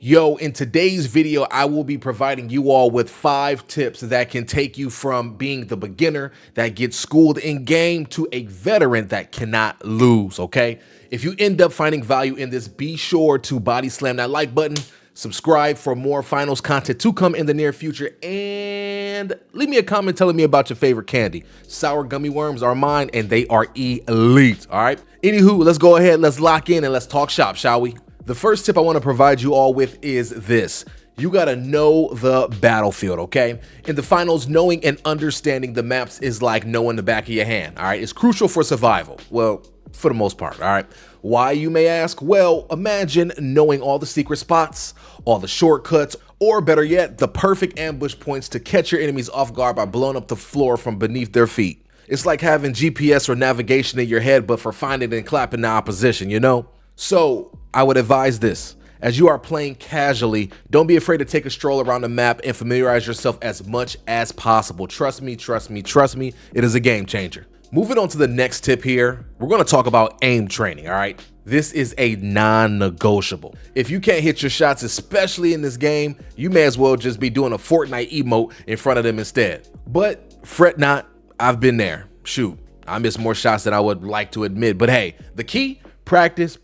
Yo, in today's video, I will be providing you all with 5 tips that can take you from being the beginner that gets schooled in game to a veteran that cannot lose, okay? If you end up finding value in this, be sure to body slam that like button, subscribe for more finals content to come in the near future, and leave me a comment telling me about your favorite candy. Sour gummy worms are mine, and they are elite, all right? Anywho, let's go ahead, let's lock in, and let's talk shop, shall we? The first tip I want to provide you all with is this. You gotta know the battlefield, okay? In the finals, knowing and understanding the maps is like knowing the back of your hand, all right? It's crucial for survival. Well, for the most part, all right? Why, you may ask? Well, imagine knowing all the secret spots, all the shortcuts, or better yet, the perfect ambush points to catch your enemies off guard by blowing up the floor from beneath their feet. It's like having GPS or navigation in your head, but for finding and clapping the opposition, you know? So, I would advise this. As you are playing casually, don't be afraid to take a stroll around the map and familiarize yourself as much as possible. Trust me, it is a game changer. Moving on to the next tip here, we're gonna talk about aim training, all right? This is a non-negotiable. If you can't hit your shots, especially in this game, you may as well just be doing a Fortnite emote in front of them instead. But fret not, I've been there. Shoot, I missed more shots than I would like to admit, but hey, the key, practice,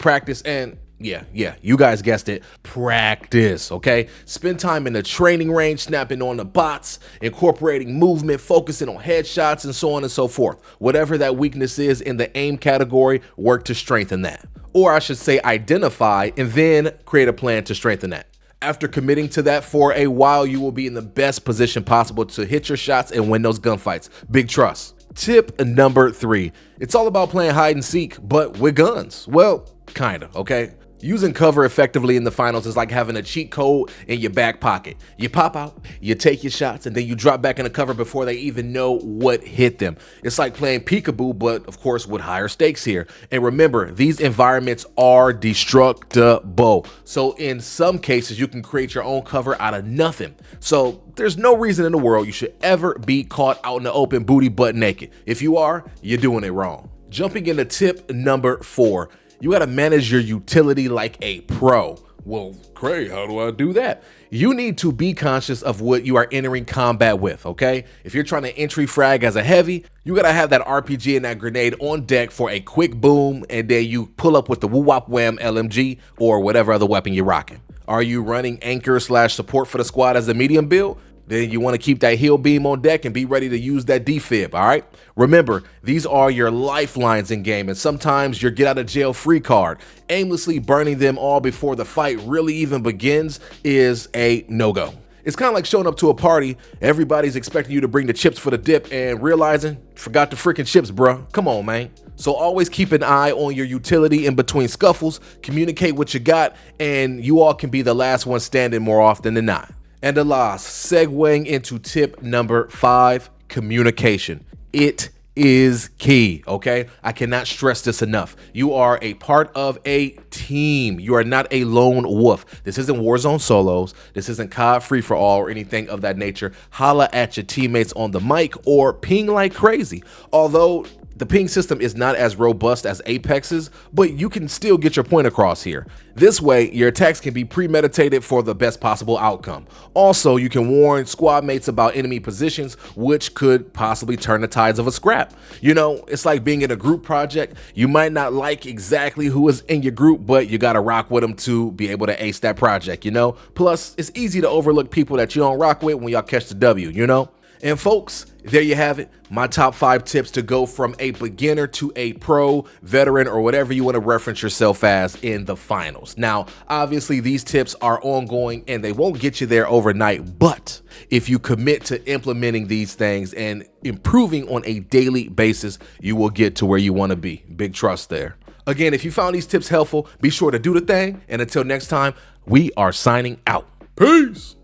and yeah, you guys guessed it, practice, okay? Spend time in the training range, snapping on the bots, incorporating movement, focusing on headshots, and so on and so forth. Whatever that weakness is in the aim category, work to strengthen that. Or I should say identify and then create a plan to strengthen that. After committing to that for a while, you will be in the best position possible to hit your shots and win those gunfights. Big trust. Tip number 3, it's all about playing hide and seek, but with guns. Well, kinda, okay? Using cover effectively in the finals is like having a cheat code in your back pocket. You pop out, you take your shots, and then you drop back in the cover before they even know what hit them. It's like playing peekaboo, but of course with higher stakes here. And remember, these environments are destructible. So in some cases, you can create your own cover out of nothing. So there's no reason in the world you should ever be caught out in the open booty butt naked. If you are, you're doing it wrong. Jumping into tip number 4. You gotta manage your utility like a pro. Well, Cray, how do I do that? You need to be conscious of what you are entering combat with, okay? If you're trying to entry frag as a heavy, you gotta have that RPG and that grenade on deck for a quick boom, and then you pull up with the woo-wop-wham LMG or whatever other weapon you're rocking. Are you running anchor/support for the squad as a medium build? Then you want to keep that heal beam on deck and be ready to use that defib, all right? Remember, these are your lifelines in game, and sometimes your get out of jail free card. Aimlessly burning them all before the fight really even begins is a no-go. It's kind of like showing up to a party, everybody's expecting you to bring the chips for the dip and realizing, forgot the freaking chips, bruh. Come on, man. So always keep an eye on your utility in between scuffles, communicate what you got, and you all can be the last one standing more often than not. And the last, segueing into tip number 5, communication. It is key, okay? I cannot stress this enough. You are a part of a team. You are not a lone wolf. This isn't Warzone solos. This isn't COD free for all or anything of that nature. Holla at your teammates on the mic or ping like crazy. Although the ping system is not as robust as Apex's, but you can still get your point across here. This way, your attacks can be premeditated for the best possible outcome. Also, you can warn squad mates about enemy positions, which could possibly turn the tides of a scrap. You know, it's like being in a group project. You might not like exactly who is in your group, but you gotta rock with them to be able to ace that project, you know? Plus, it's easy to overlook people that you don't rock with when y'all catch the W, you know? And folks, there you have it, my top 5 tips to go from a beginner to a pro, veteran, or whatever you want to reference yourself as in the finals. Now, obviously these tips are ongoing and they won't get you there overnight, but if you commit to implementing these things and improving on a daily basis, you will get to where you want to be. Big trust there. Again, if you found these tips helpful, be sure to do the thing, and until next time, we are signing out. Peace.